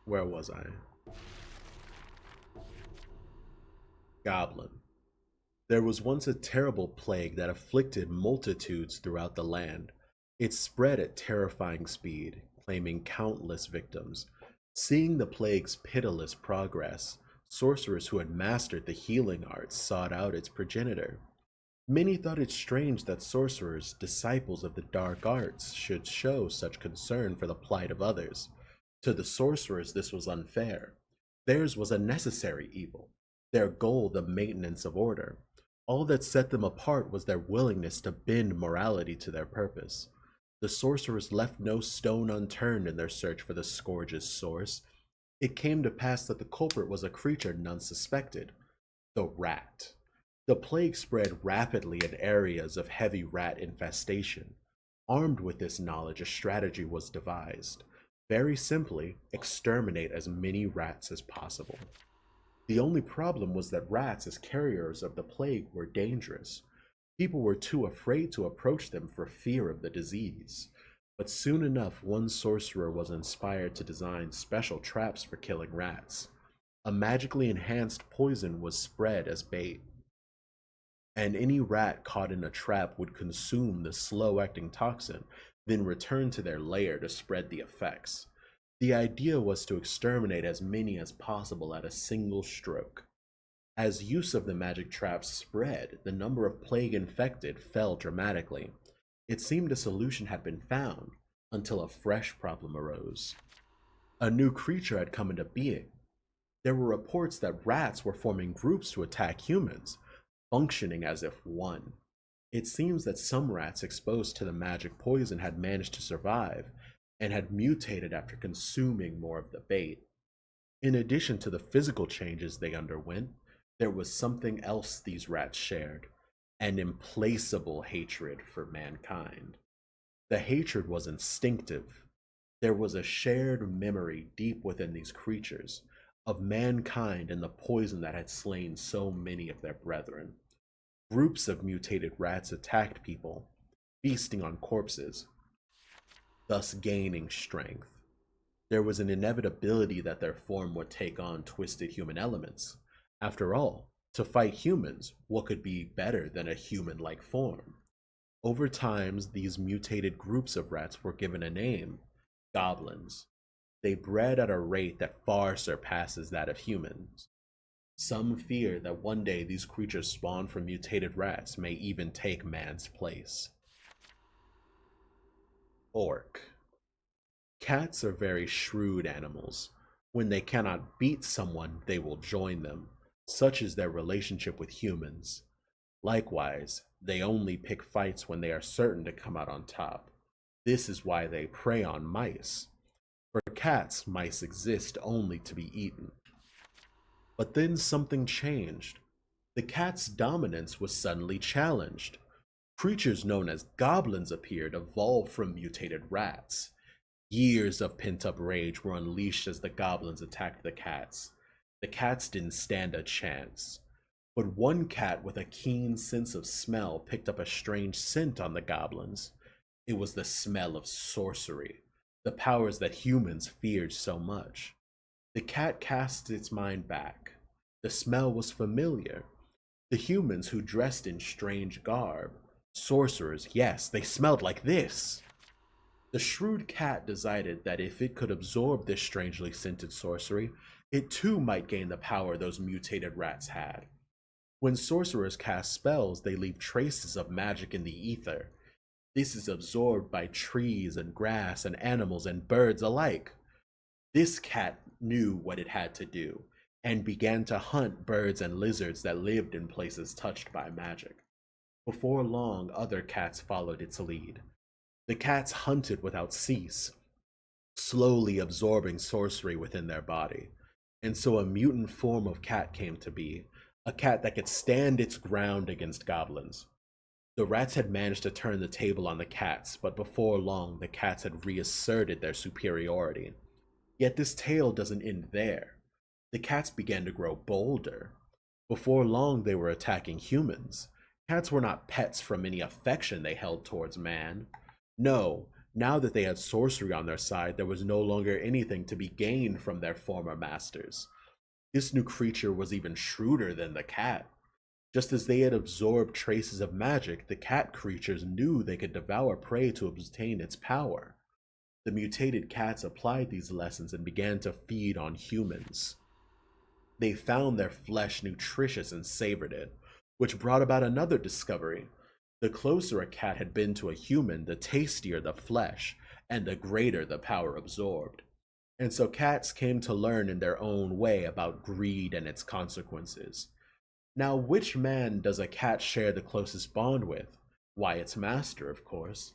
Where was I? Goblin. There was once a terrible plague that afflicted multitudes throughout the land. It spread at terrifying speed, claiming countless victims. Seeing the plague's pitiless progress, sorcerers who had mastered the healing arts sought out its progenitor. Many thought it strange that sorcerers, disciples of the dark arts, should show such concern for the plight of others. To the sorcerers, this was unfair. Theirs was a necessary evil, their goal the maintenance of order. All that set them apart was their willingness to bend morality to their purpose. The sorcerers left no stone unturned in their search for the scourge's source. It came to pass that the culprit was a creature none suspected, the rat. The plague spread rapidly in areas of heavy rat infestation. Armed with this knowledge, a strategy was devised. Very simply, exterminate as many rats as possible. The only problem was that rats, as carriers of the plague, were dangerous. People were too afraid to approach them for fear of the disease. But soon enough, one sorcerer was inspired to design special traps for killing rats. A magically enhanced poison was spread as bait, and any rat caught in a trap would consume the slow-acting toxin, then return to their lair to spread the effects. The idea was to exterminate as many as possible at a single stroke. As use of the magic traps spread, the number of plague infected fell dramatically. It seemed a solution had been found, until a fresh problem arose. A new creature had come into being. There were reports that rats were forming groups to attack humans, functioning as if one. It seems that some rats exposed to the magic poison had managed to survive, and had mutated after consuming more of the bait. In addition to the physical changes they underwent, there was something else these rats shared, an implacable hatred for mankind. The hatred was instinctive. There was a shared memory deep within these creatures of mankind and the poison that had slain so many of their brethren. Groups of mutated rats attacked people, feasting on corpses, thus gaining strength. There was an inevitability that their form would take on twisted human elements. After all, to fight humans, what could be better than a human-like form? Over time, these mutated groups of rats were given a name: goblins. They bred at a rate that far surpasses that of humans. Some fear that one day these creatures spawned from mutated rats may even take man's place. Orc. Cats are very shrewd animals. When they cannot beat someone, they will join them. Such is their relationship with humans. Likewise, they only pick fights when they are certain to come out on top. This is why they prey on mice. For cats, mice exist only to be eaten. But then something changed. The cat's dominance was suddenly challenged. Creatures known as goblins appeared, evolved from mutated rats. Years of pent-up rage were unleashed as the goblins attacked the cats. The cats didn't stand a chance. But one cat with a keen sense of smell picked up a strange scent on the goblins. It was the smell of sorcery, the powers that humans feared so much. The cat cast its mind back. The smell was familiar. The humans who dressed in strange garb, sorcerers, yes, they smelled like this. The shrewd cat decided that if it could absorb this strangely scented sorcery, it too might gain the power those mutated rats had. When sorcerers cast spells, they leave traces of magic in the ether. This is absorbed by trees and grass and animals and birds alike. This cat knew what it had to do, and began to hunt birds and lizards that lived in places touched by magic. Before long, other cats followed its lead. The cats hunted without cease, slowly absorbing sorcery within their body. And so a mutant form of cat came to be, a cat that could stand its ground against goblins. The rats had managed to turn the table on the cats, but before long the cats had reasserted their superiority. Yet this tale doesn't end there. The cats began to grow bolder. Before long they were attacking humans. Cats were not pets from any affection they held towards man. No, Now that they had sorcery on their side, there was no longer anything to be gained from their former masters. This new creature was even shrewder than the cat. Just as they had absorbed traces of magic, the cat creatures knew they could devour prey to obtain its power. The mutated cats applied these lessons and began to feed on humans. They found their flesh nutritious and savored it, which brought about another discovery. The closer a cat had been to a human, the tastier the flesh, and the greater the power absorbed. And so cats came to learn in their own way about greed and its consequences. Now, which man does a cat share the closest bond with? Why, its master, of course.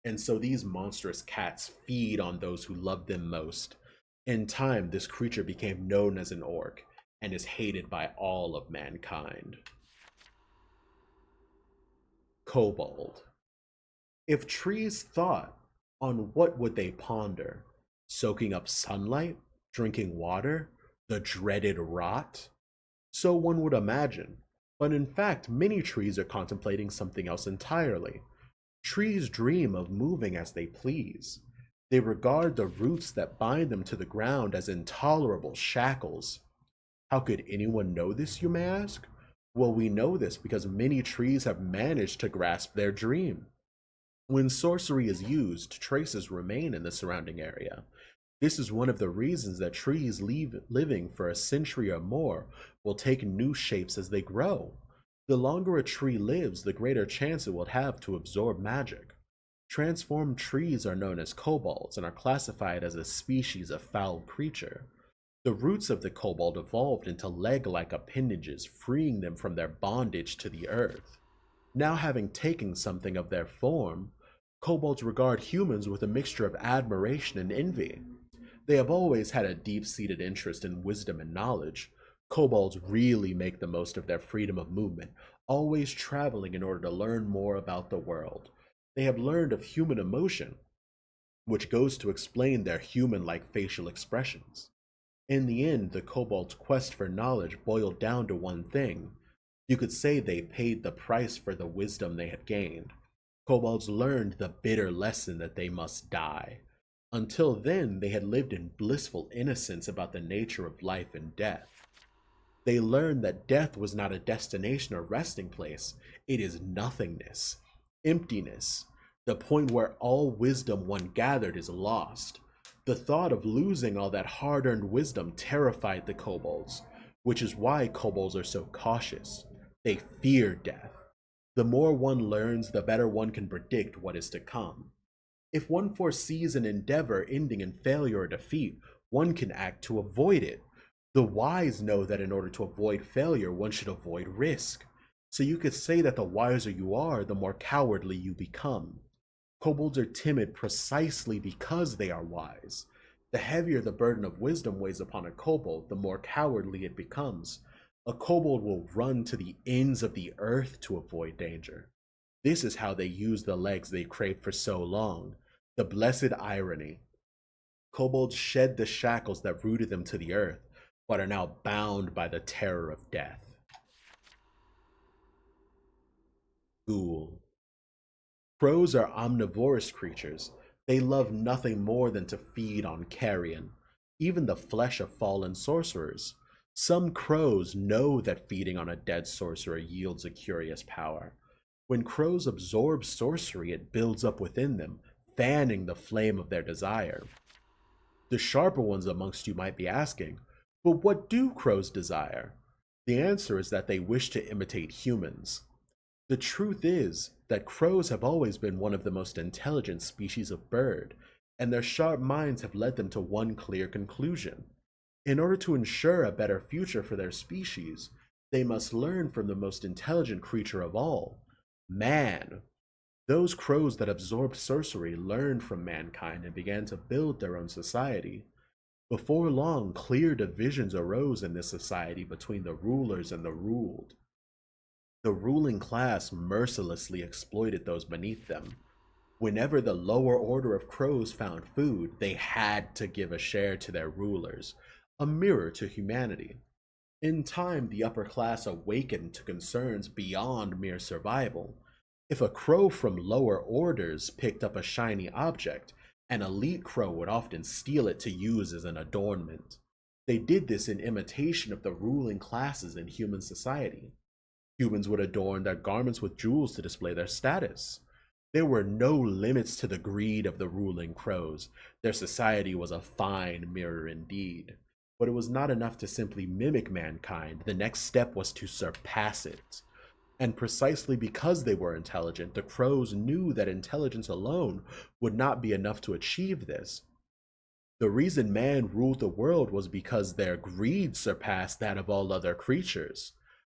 And so these monstrous cats feed on those who love them most. In time, this creature became known as an orc and is hated by all of mankind. Kobold. If trees thought, on what would they ponder? Soaking up sunlight? Drinking water? The dreaded rot? So one would imagine, but in fact, many trees are contemplating something else entirely. Trees dream of moving as they please. They regard the roots that bind them to the ground as intolerable shackles. How could anyone know this, you may ask? Well, we know this because many trees have managed to grasp their dream. When sorcery is used, traces remain in the surrounding area. This is one of the reasons that trees living for a century or more will take new shapes as they grow. The longer a tree lives, the greater chance it will have to absorb magic. Transformed trees are known as kobolds and are classified as a species of foul creature. The roots of the kobold evolved into leg-like appendages, freeing them from their bondage to the earth. Now having taken something of their form, kobolds regard humans with a mixture of admiration and envy. They have always had a deep-seated interest in wisdom and knowledge. Kobolds really make the most of their freedom of movement, always traveling in order to learn more about the world. They have learned of human emotion, which goes to explain their human-like facial expressions. In the end, the kobold's quest for knowledge boiled down to one thing. You could say they paid the price for the wisdom they had gained. Kobolds learned the bitter lesson that they must die. Until then, they had lived in blissful innocence about the nature of life and death. They learned that death was not a destination or resting place. It is nothingness, emptiness, the point where all wisdom one gathered is lost. The thought of losing all that hard-earned wisdom terrified the kobolds, which is why kobolds are so cautious. They fear death. The more one learns, the better one can predict what is to come. If one foresees an endeavor ending in failure or defeat, one can act to avoid it. The wise know that in order to avoid failure, one should avoid risk. So you could say that the wiser you are, the more cowardly you become. Kobolds are timid precisely because they are wise. The heavier the burden of wisdom weighs upon a kobold, the more cowardly it becomes. A kobold will run to the ends of the earth to avoid danger. This is how they use the legs they craved for so long. The blessed irony. Kobolds shed the shackles that rooted them to the earth, but are now bound by the terror of death. Ghoul. Crows are omnivorous creatures. They love nothing more than to feed on carrion, even the flesh of fallen sorcerers. Some crows know that feeding on a dead sorcerer yields a curious power. When crows absorb sorcery, it builds up within them, fanning the flame of their desire. The sharper ones amongst you might be asking, but what do crows desire? The answer is that they wish to imitate humans. The truth is that crows have always been one of the most intelligent species of bird, and their sharp minds have led them to one clear conclusion. In order to ensure a better future for their species, they must learn from the most intelligent creature of all, man. Those crows that absorbed sorcery learned from mankind and began to build their own society. Before long, clear divisions arose in this society between the rulers and the ruled. The ruling class mercilessly exploited those beneath them. Whenever the lower order of crows found food, they had to give a share to their rulers, a mirror to humanity. In time, the upper class awakened to concerns beyond mere survival. If a crow from lower orders picked up a shiny object, an elite crow would often steal it to use as an adornment. They did this in imitation of the ruling classes in human society. Humans would adorn their garments with jewels to display their status. There were no limits to the greed of the ruling crows. Their society was a fine mirror indeed. But it was not enough to simply mimic mankind. The next step was to surpass it. And precisely because they were intelligent, the crows knew that intelligence alone would not be enough to achieve this. The reason man ruled the world was because their greed surpassed that of all other creatures.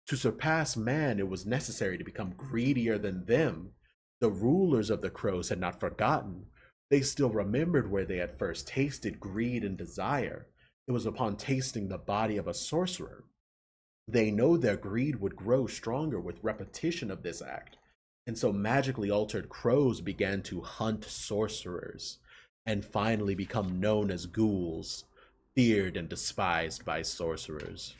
To surpass man, it was necessary to become greedier than them. The rulers of the crows had not forgotten. They still remembered where they had first tasted greed and desire. It was upon tasting the body of a sorcerer. They know their greed would grow stronger with repetition of this act, and so magically altered crows began to hunt sorcerers, and finally become known as ghouls, feared and despised by sorcerers.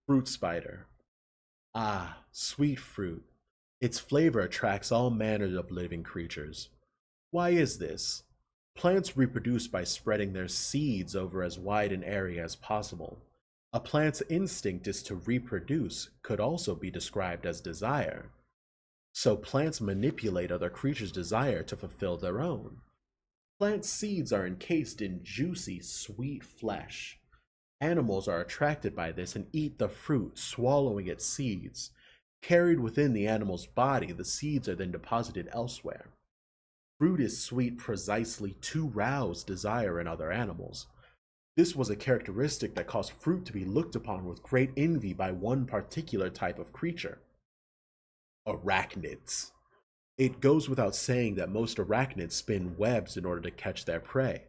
Fruit spider. Ah, sweet fruit. Its flavor attracts all manner of living creatures. Why is this? Plants reproduce by spreading their seeds over as wide an area as possible. A plant's instinct is to reproduce could also be described as desire. So plants manipulate other creatures' desire to fulfill their own. Plant seeds are encased in juicy, sweet flesh. Animals are attracted by this and eat the fruit, swallowing its seeds. Carried within the animal's body, the seeds are then deposited elsewhere. Fruit is sweet precisely to rouse desire in other animals. This was a characteristic that caused fruit to be looked upon with great envy by one particular type of creature: arachnids. It goes without saying that most arachnids spin webs in order to catch their prey.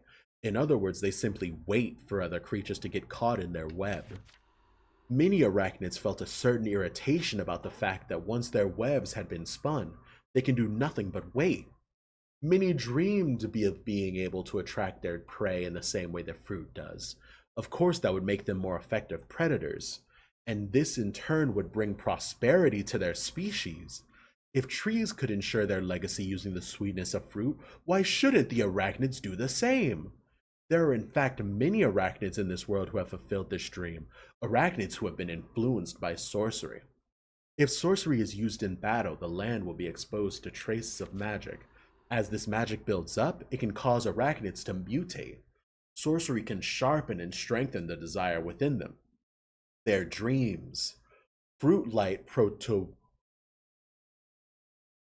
In other words, they simply wait for other creatures to get caught in their web. Many arachnids felt a certain irritation about the fact that once their webs had been spun, they can do nothing but wait. Many dreamed of being able to attract their prey in the same way that fruit does. Of course, that would make them more effective predators, and this in turn would bring prosperity to their species. If trees could ensure their legacy using the sweetness of fruit, why shouldn't the arachnids do the same? There are in fact many arachnids in this world who have fulfilled this dream, arachnids who have been influenced by sorcery. If sorcery is used in battle, the land will be exposed to traces of magic. As this magic builds up, it can cause arachnids to mutate. Sorcery can sharpen and strengthen the desire within them. Their dreams. Fruit-like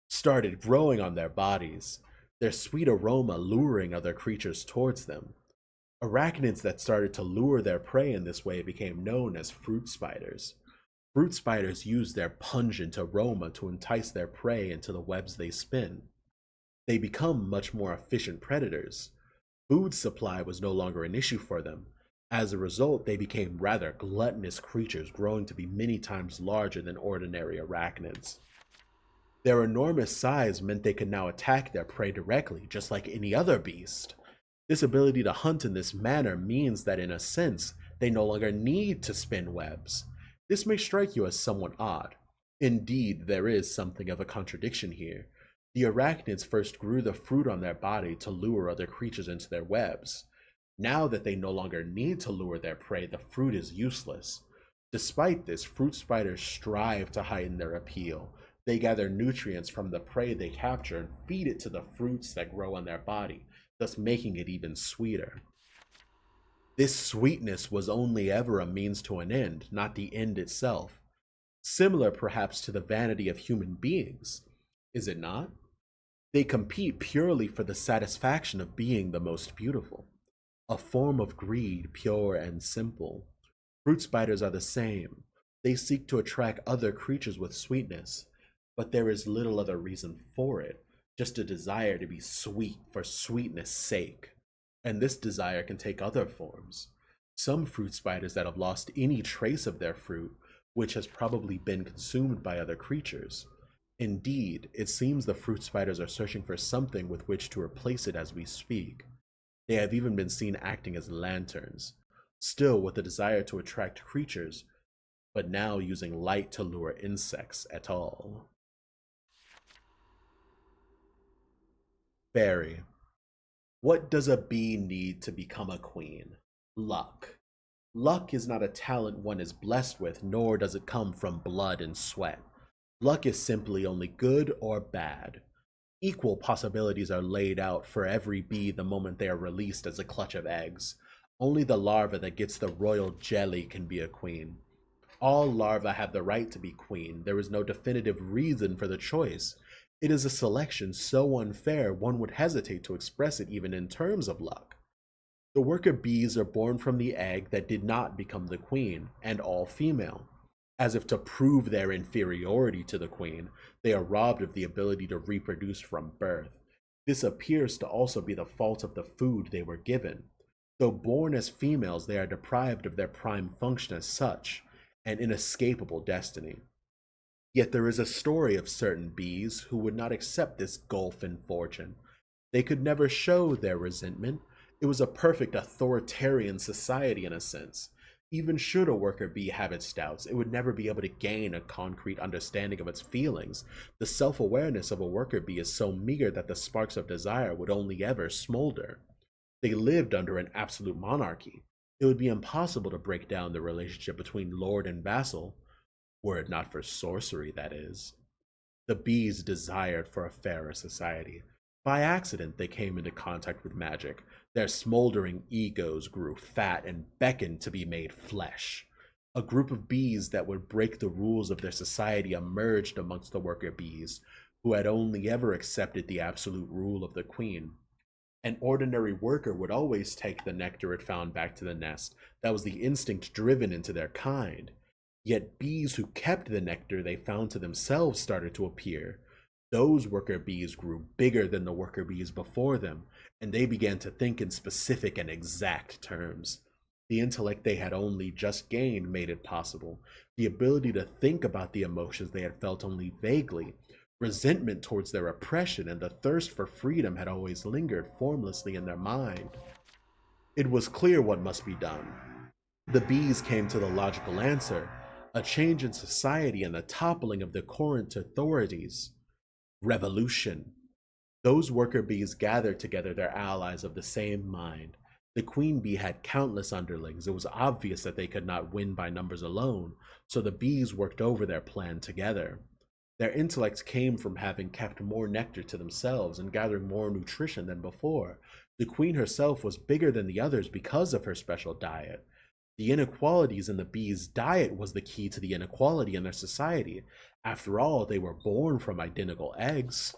started growing on their bodies, their sweet aroma luring other creatures towards them. Arachnids that started to lure their prey in this way became known as fruit spiders. Fruit spiders use their pungent aroma to entice their prey into the webs they spin. They become much more efficient predators. Food supply was no longer an issue for them. As a result, they became rather gluttonous creatures, growing to be many times larger than ordinary arachnids. Their enormous size meant they could now attack their prey directly, just like any other beast. This ability to hunt in this manner means that in a sense, they no longer need to spin webs. This may strike you as somewhat odd. Indeed, there is something of a contradiction here. The arachnids first grew the fruit on their body to lure other creatures into their webs. Now that they no longer need to lure their prey, the fruit is useless. Despite this, fruit spiders strive to heighten their appeal. They gather nutrients from the prey they capture and feed it to the fruits that grow on their body, thus making it even sweeter. This sweetness was only ever a means to an end, not the end itself. Similar perhaps to the vanity of human beings, is it not? They compete purely for the satisfaction of being the most beautiful, a form of greed, pure and simple. Fruit spiders are the same. They seek to attract other creatures with sweetness, but there is little other reason for it, just a desire to be sweet for sweetness' sake. And this desire can take other forms. Some fruit spiders that have lost any trace of their fruit, which has probably been consumed by other creatures. Indeed, it seems the fruit spiders are searching for something with which to replace it as we speak. They have even been seen acting as lanterns, still with a desire to attract creatures, but now using light to lure insects et al. Fairy. What does a bee need to become a queen? Luck. Luck is not a talent one is blessed with, nor does it come from blood and sweat. Luck is simply only good or bad. Equal possibilities are laid out for every bee the moment they are released as a clutch of eggs. Only the larva that gets the royal jelly can be a queen. All larvae have the right to be queen. There is no definitive reason for the choice. It is a selection so unfair one would hesitate to express it even in terms of luck. The worker bees are born from the egg that did not become the queen, and all female. As if to prove their inferiority to the queen, they are robbed of the ability to reproduce from birth. This appears to also be the fault of the food they were given. Though born as females, they are deprived of their prime function as such, an inescapable destiny. Yet there is a story of certain bees who would not accept this gulf in fortune. They could never show their resentment. It was a perfect authoritarian society in a sense. Even should a worker bee have its doubts, it would never be able to gain a concrete understanding of its feelings. The self-awareness of a worker bee is so meager that the sparks of desire would only ever smolder. They lived under an absolute monarchy. It would be impossible to break down the relationship between lord and vassal, were it not for sorcery, that is. The bees desired for a fairer society. By accident, they came into contact with magic. Their smoldering egos grew fat and beckoned to be made flesh. A group of bees that would break the rules of their society emerged amongst the worker bees, who had only ever accepted the absolute rule of the queen. An ordinary worker would always take the nectar it found back to the nest. That was the instinct driven into their kind. Yet bees who kept the nectar they found to themselves started to appear. Those worker bees grew bigger than the worker bees before them, and they began to think in specific and exact terms. The intellect they had only just gained made it possible. The ability to think about the emotions they had felt only vaguely. Resentment towards their oppression and the thirst for freedom had always lingered formlessly in their mind. It was clear what must be done. The bees came to the logical answer: a change in society and the toppling of the current authorities. Revolution. Those worker bees gathered together their allies of the same mind. The queen bee had countless underlings. It was obvious that they could not win by numbers alone, so the bees worked over their plan together. Their intellects came from having kept more nectar to themselves and gathering more nutrition than before. The queen herself was bigger than the others because of her special diet. The inequalities in the bees' diet was the key to the inequality in their society. After all, they were born from identical eggs.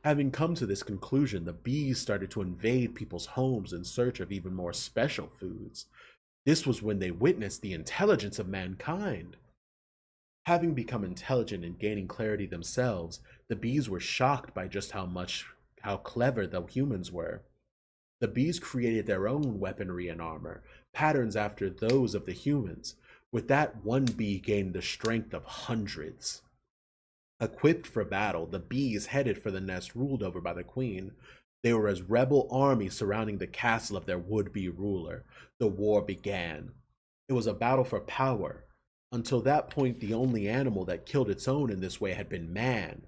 Having come to this conclusion, the bees started to invade people's homes in search of even more special foods. This was when they witnessed the intelligence of mankind. Having become intelligent and gaining clarity themselves, the bees were shocked by just how clever the humans were. The bees created their own weaponry and armor, patterns after those of the humans. With that, one bee gained the strength of hundreds. Equipped for battle, the bees headed for the nest ruled over by the queen. They were as rebel armies surrounding the castle of their would-be ruler. The war began. It was a battle for power. Until that point, the only animal that killed its own in this way had been man.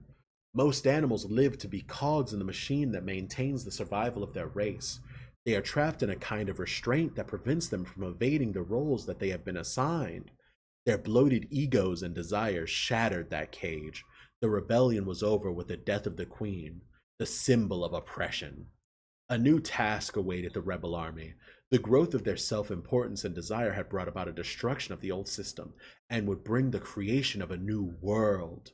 Most animals live to be cogs in the machine that maintains the survival of their race. They are trapped in a kind of restraint that prevents them from evading the roles that they have been assigned. Their bloated egos and desires shattered that cage. The rebellion was over with the death of the queen, the symbol of oppression. A new task awaited the rebel army. The growth of their self-importance and desire had brought about a destruction of the old system and would bring the creation of a new world.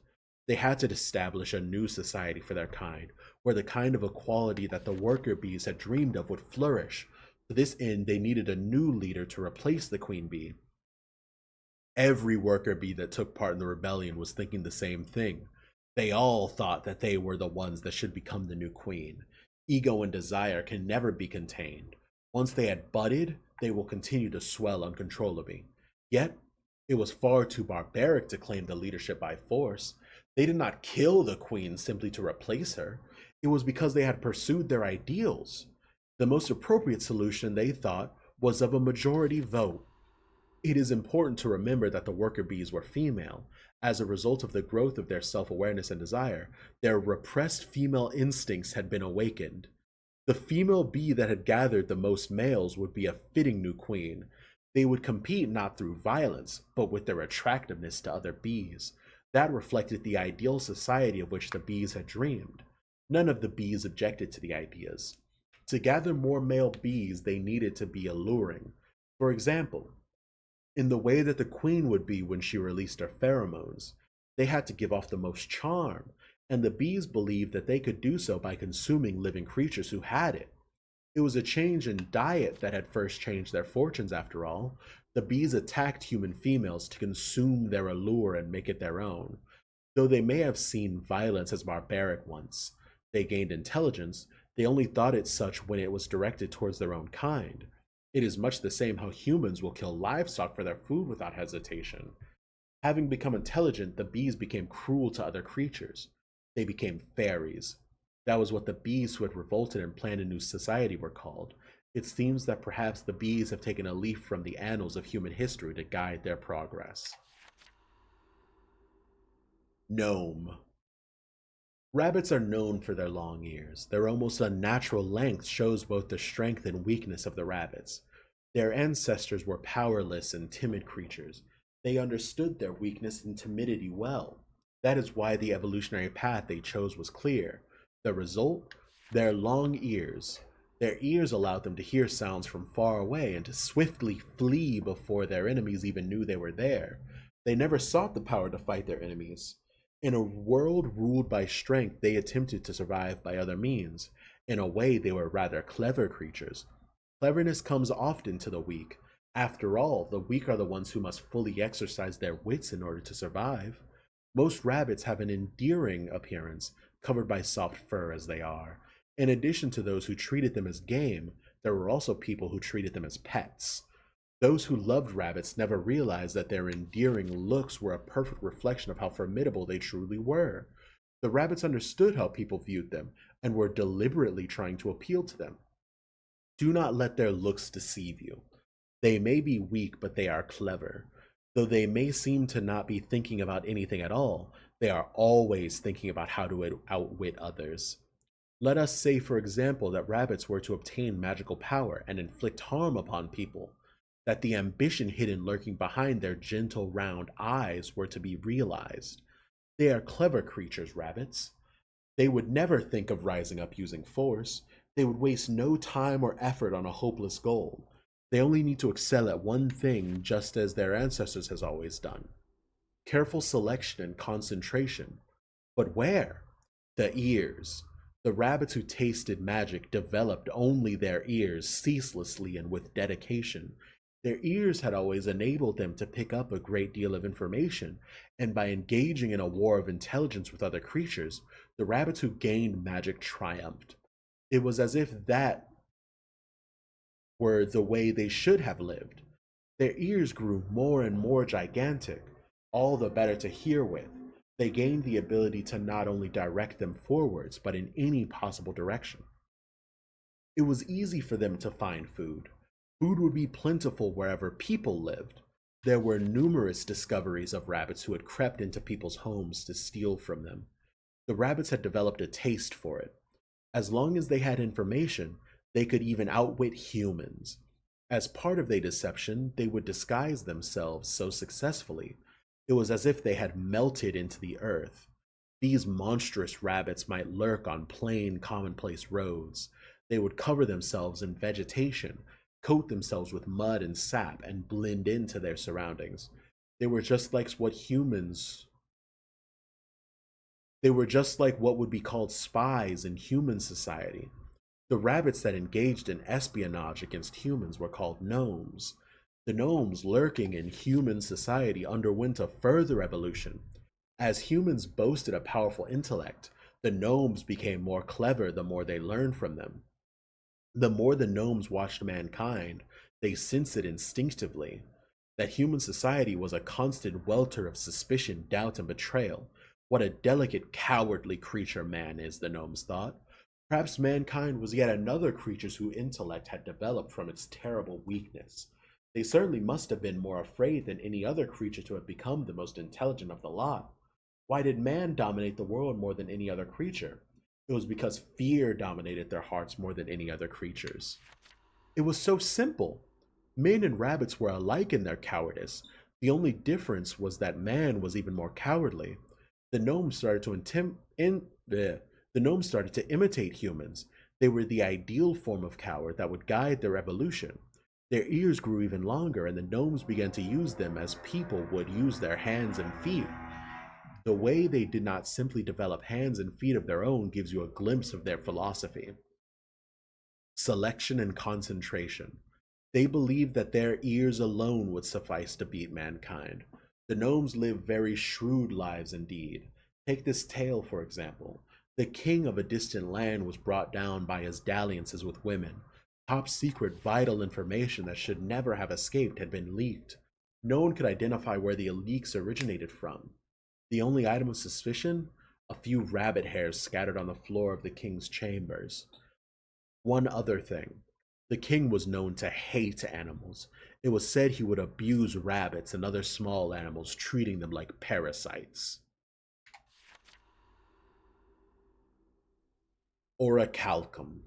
They had to establish a new society for their kind, where the kind of equality that the worker bees had dreamed of would flourish. To this end, they needed a new leader to replace the queen bee. Every worker bee that took part in the rebellion was thinking the same thing. They all thought that they were the ones that should become the new queen. Ego and desire can never be contained. Once they had budded, they will continue to swell uncontrollably. Yet, it was far too barbaric to claim the leadership by force. They did not kill the queen simply to replace her. It was because they had pursued their ideals. The most appropriate solution, they thought, was of a majority vote. It is important to remember that the worker bees were female. As a result of the growth of their self awareness and desire, their repressed female instincts had been awakened. The female bee that had gathered the most males would be a fitting new queen. They would compete not through violence, but with their attractiveness to other bees. That reflected the ideal society of which the bees had dreamed. None of the bees objected to the ideas. To gather more male bees, they needed to be alluring. For example, in the way that the queen would be when she released her pheromones, they had to give off the most charm, and the bees believed that they could do so by consuming living creatures who had it. It was a change in diet that had first changed their fortunes, after all. The bees attacked human females to consume their allure and make it their own. Though they may have seen violence as barbaric once, they gained intelligence. They only thought it such when it was directed towards their own kind. It is much the same how humans will kill livestock for their food without hesitation. Having become intelligent, the bees became cruel to other creatures. They became fairies. That was what the bees who had revolted and planned a new society were called. It seems that perhaps the bees have taken a leaf from the annals of human history to guide their progress. Gnome. Rabbits are known for their long ears. Their almost unnatural length shows both the strength and weakness of the rabbits. Their ancestors were powerless and timid creatures. They understood their weakness and timidity well. That is why the evolutionary path they chose was clear. The result? Their long ears. Their ears allowed them to hear sounds from far away and to swiftly flee before their enemies even knew they were there. They never sought the power to fight their enemies. In a world ruled by strength, they attempted to survive by other means. In a way, they were rather clever creatures. Cleverness comes often to the weak. After all, the weak are the ones who must fully exercise their wits in order to survive. Most rabbits have an endearing appearance, covered by soft fur as they are. In addition to those who treated them as game, there were also people who treated them as pets. Those who loved rabbits never realized that their endearing looks were a perfect reflection of how formidable they truly were. The rabbits understood how people viewed them and were deliberately trying to appeal to them. Do not let their looks deceive you. They may be weak, but they are clever. Though they may seem to not be thinking about anything at all, they are always thinking about how to outwit others. Let us say, for example, that rabbits were to obtain magical power and inflict harm upon people, that the ambition hidden lurking behind their gentle round eyes were to be realized. They are clever creatures, rabbits. They would never think of rising up using force. They would waste no time or effort on a hopeless goal. They only need to excel at one thing, just as their ancestors has always done. Careful selection and concentration. But where? The ears. The rabbits who tasted magic developed only their ears ceaselessly and with dedication. Their ears had always enabled them to pick up a great deal of information, and by engaging in a war of intelligence with other creatures, the rabbits who gained magic triumphed. It was as if that were the way they should have lived. Their ears grew more and more gigantic, all the better to hear with. They gained the ability to not only direct them forwards, but in any possible direction. It was easy for them to find food. Food would be plentiful wherever people lived. There were numerous discoveries of rabbits who had crept into people's homes to steal from them. The rabbits had developed a taste for it. As long as they had information, they could even outwit humans. As part of their deception, they would disguise themselves so successfully. It was as if they had melted into the earth. These monstrous rabbits might lurk on plain, commonplace roads. They would cover themselves in vegetation, coat themselves with mud and sap, and blend into their surroundings. They were just like what humans they were just like what would be called spies in human society. The rabbits that engaged in espionage against humans were called gnomes. The gnomes lurking in human society underwent a further evolution. As humans boasted a powerful intellect, the gnomes became more clever the more they learned from them. The more the gnomes watched mankind, they sensed it instinctively. That human society was a constant welter of suspicion, doubt, and betrayal. What a delicate, cowardly creature man is, the gnomes thought. Perhaps mankind was yet another creature whose intellect had developed from its terrible weakness. They certainly must have been more afraid than any other creature to have become the most intelligent of the lot. Why did man dominate the world more than any other creature? It was because fear dominated their hearts more than any other creatures. It was so simple. Men and rabbits were alike in their cowardice. The only difference was that man was even more cowardly. The gnomes started to the gnomes started to imitate humans. They were the ideal form of coward that would guide their evolution. Their ears grew even longer, and the gnomes began to use them as people would use their hands and feet. The way they did not simply develop hands and feet of their own gives you a glimpse of their philosophy. Selection and concentration. They believed that their ears alone would suffice to beat mankind. The gnomes lived very shrewd lives indeed. Take this tale, for example. The king of a distant land was brought down by his dalliances with women. Top secret vital information that should never have escaped had been leaked. No one could identify where the leaks originated from. The only item of suspicion? A few rabbit hairs scattered on the floor of the king's chambers. One other thing. The king was known to hate animals. It was said he would abuse rabbits and other small animals, treating them like parasites. Orichalcum.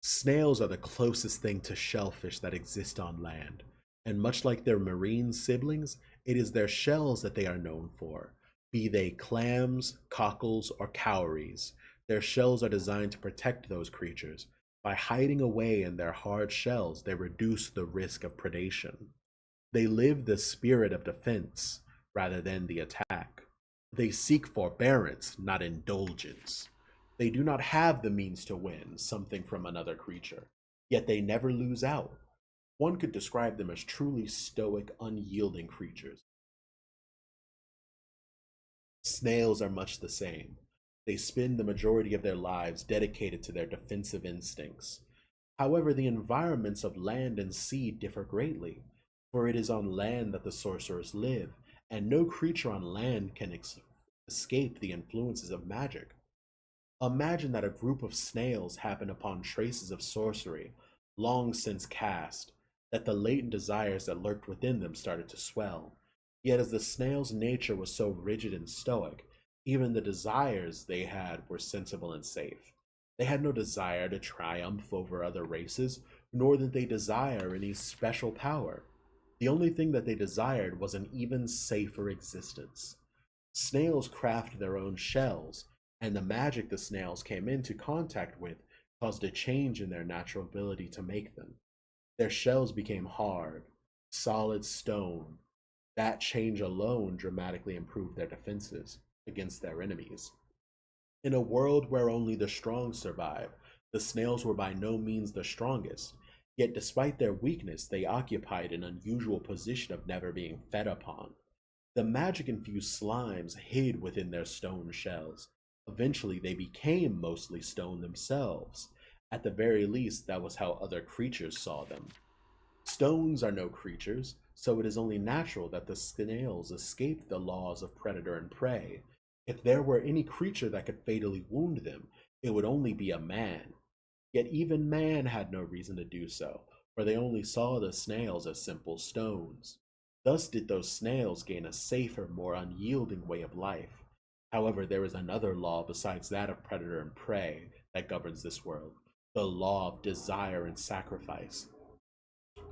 Snails are the closest thing to shellfish that exist on land, and much like their marine siblings, it is their shells that they are known for. Be they clams, cockles, or cowries, their shells are designed to protect those creatures. By hiding away in their hard shells, they reduce the risk of predation. They live the spirit of defense rather than the attack. They seek forbearance, not indulgence. They do not have the means to win something from another creature, yet they never lose out. One could describe them as truly stoic, unyielding creatures. Snails are much the same. They spend the majority of their lives dedicated to their defensive instincts. However, the environments of land and sea differ greatly, for it is on land that the sorcerers live, and no creature on land can escape the influences of magic. Imagine that a group of snails happen upon traces of sorcery, long since cast, that the latent desires that lurked within them started to swell. Yet, as the snail's nature was so rigid and stoic, even the desires they had were sensible and safe. They had no desire to triumph over other races, nor did they desire any special power. The only thing that they desired was an even safer existence. Snails craft their own shells, and the magic the snails came into contact with caused a change in their natural ability to make them. Their shells became hard, solid stone. That change alone dramatically improved their defenses against their enemies. In a world where only the strong survive, the snails were by no means the strongest. Yet, despite their weakness, they occupied an unusual position of never being fed upon. The magic infused slimes hid within their stone shells. Eventually, they became mostly stone themselves. At the very least, that was how other creatures saw them. Stones are no creatures, so it is only natural that the snails escaped the laws of predator and prey. If there were any creature that could fatally wound them, it would only be a man. Yet even man had no reason to do so, for they only saw the snails as simple stones. Thus did those snails gain a safer, more unyielding way of life. However, there is another law besides that of predator and prey that governs this world, the law of desire and sacrifice.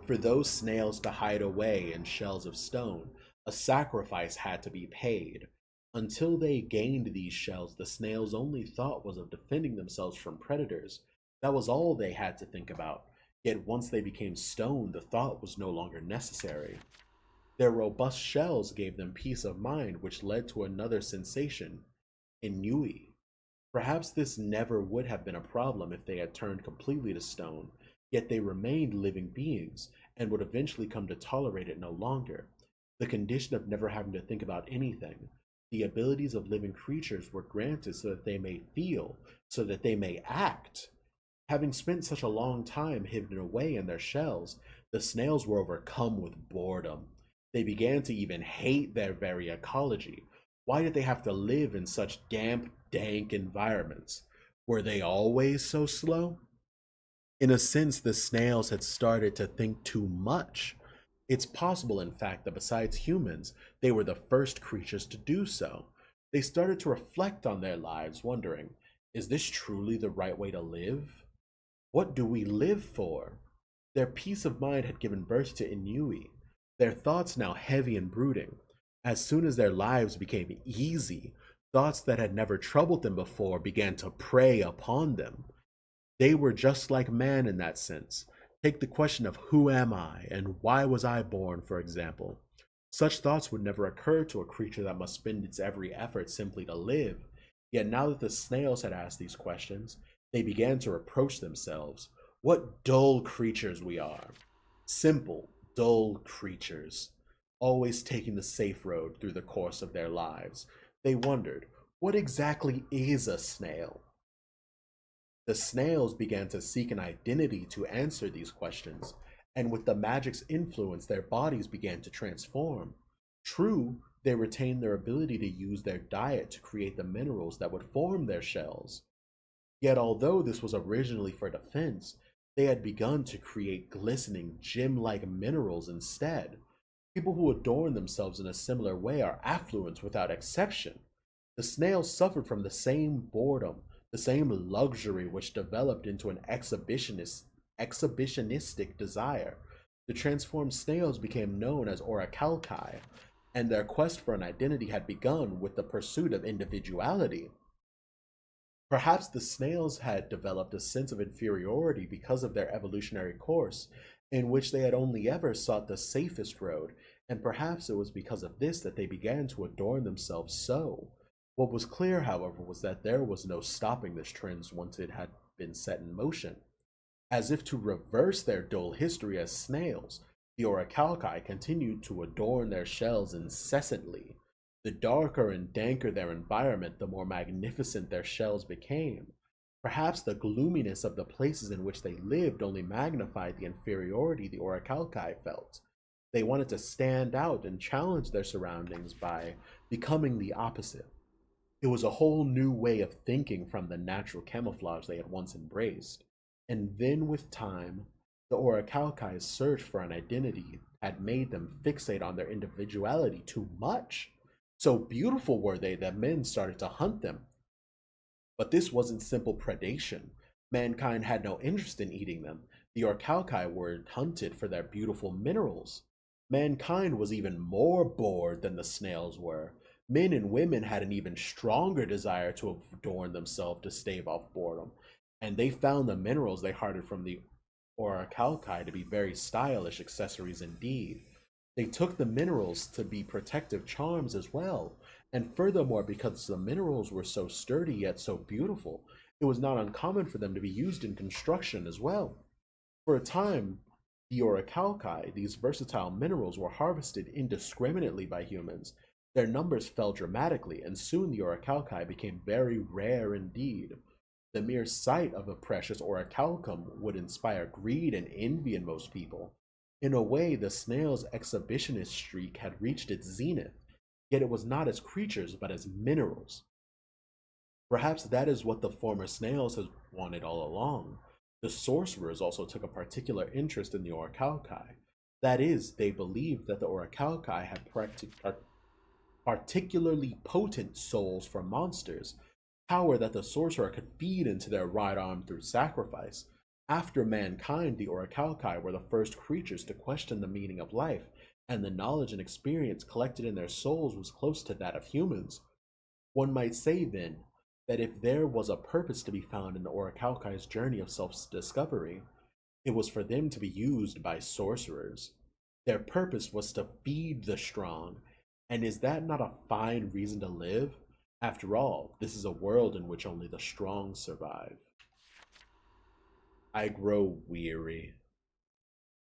For those snails to hide away in shells of stone, a sacrifice had to be paid. Until they gained these shells, the snails' only thought was of defending themselves from predators. That was all they had to think about. Yet once they became stone, the thought was no longer necessary. Their robust shells gave them peace of mind, which led to another sensation, ennui. Perhaps this never would have been a problem if they had turned completely to stone, yet they remained living beings and would eventually come to tolerate it no longer. The condition of never having to think about anything. The abilities of living creatures were granted so that they may feel, so that they may act. Having spent such a long time hidden away in their shells, the snails were overcome with boredom. They began to even hate their very ecology. Why did they have to live in such damp, dank environments? Were they always so slow? In a sense, the snails had started to think too much. It's possible, in fact, that besides humans, they were the first creatures to do so. They started to reflect on their lives, wondering, is this truly the right way to live? What do we live for? Their peace of mind had given birth to Ennui, their thoughts now heavy and brooding. As soon as their lives became easy, thoughts that had never troubled them before began to prey upon them. They were just like man in that sense. Take the question of who am I and why was I born, for example. Such thoughts would never occur to a creature that must spend its every effort simply to live. Yet now that the snails had asked these questions, they began to reproach themselves. What dull creatures we are. Simple, dull creatures, always taking the safe road through the course of their lives. They wondered, what exactly is a snail? The snails began to seek an identity to answer these questions, and with the magic's influence, their bodies began to transform. True, they retained their ability to use their diet to create the minerals that would form their shells. Yet, although this was originally for defense, they had begun to create glistening, gem like minerals instead. People who adorn themselves in a similar way are affluent without exception. The snails suffered from the same boredom, the same luxury which developed into an exhibitionistic desire. The transformed snails became known as orichalci, and their quest for an identity had begun with the pursuit of individuality. Perhaps the snails had developed a sense of inferiority because of their evolutionary course, in which they had only ever sought the safest road, and perhaps it was because of this that they began to adorn themselves so. What was clear, however, was that there was no stopping this trend once it had been set in motion. As if to reverse their dull history as snails, the orichalci continued to adorn their shells incessantly. The darker and danker their environment, the more magnificent their shells became. Perhaps the gloominess of the places in which they lived only magnified the inferiority the orichalci felt. They wanted to stand out and challenge their surroundings by becoming the opposite. It was a whole new way of thinking from the natural camouflage they had once embraced. And then with time, the orichalci's search for an identity had made them fixate on their individuality too much. So beautiful were they that men started to hunt them. But this wasn't simple predation. Mankind had no interest in eating them. The orichalci were hunted for their beautiful minerals. Mankind was even more bored than the snails were. Men and women had an even stronger desire to adorn themselves to stave off boredom, and they found the minerals they harvested from the orichalci to be very stylish accessories indeed. They took the minerals to be protective charms as well, and furthermore, because the minerals were so sturdy yet so beautiful, it was not uncommon for them to be used in construction as well. For a time, the orichalci, these versatile minerals, were harvested indiscriminately by humans. Their numbers fell dramatically, and soon the orichalci became very rare indeed. The mere sight of a precious orichalcum would inspire greed and envy in most people. In a way, the snail's exhibitionist streak had reached its zenith, yet it was not as creatures but as minerals. Perhaps that is what the former snails had wanted all along. The sorcerers also took a particular interest in the orichalci. That is, they believed that the orichalci had particularly potent souls for monsters, power that the sorcerer could feed into their right arm through sacrifice. After mankind, the orichalci were the first creatures to question the meaning of life, and the knowledge and experience collected in their souls was close to that of humans. One might say, then, that if there was a purpose to be found in the orichalci's journey of self-discovery, it was for them to be used by sorcerers. Their purpose was to feed the strong, and is that not a fine reason to live? After all, this is a world in which only the strong survive. I grow weary.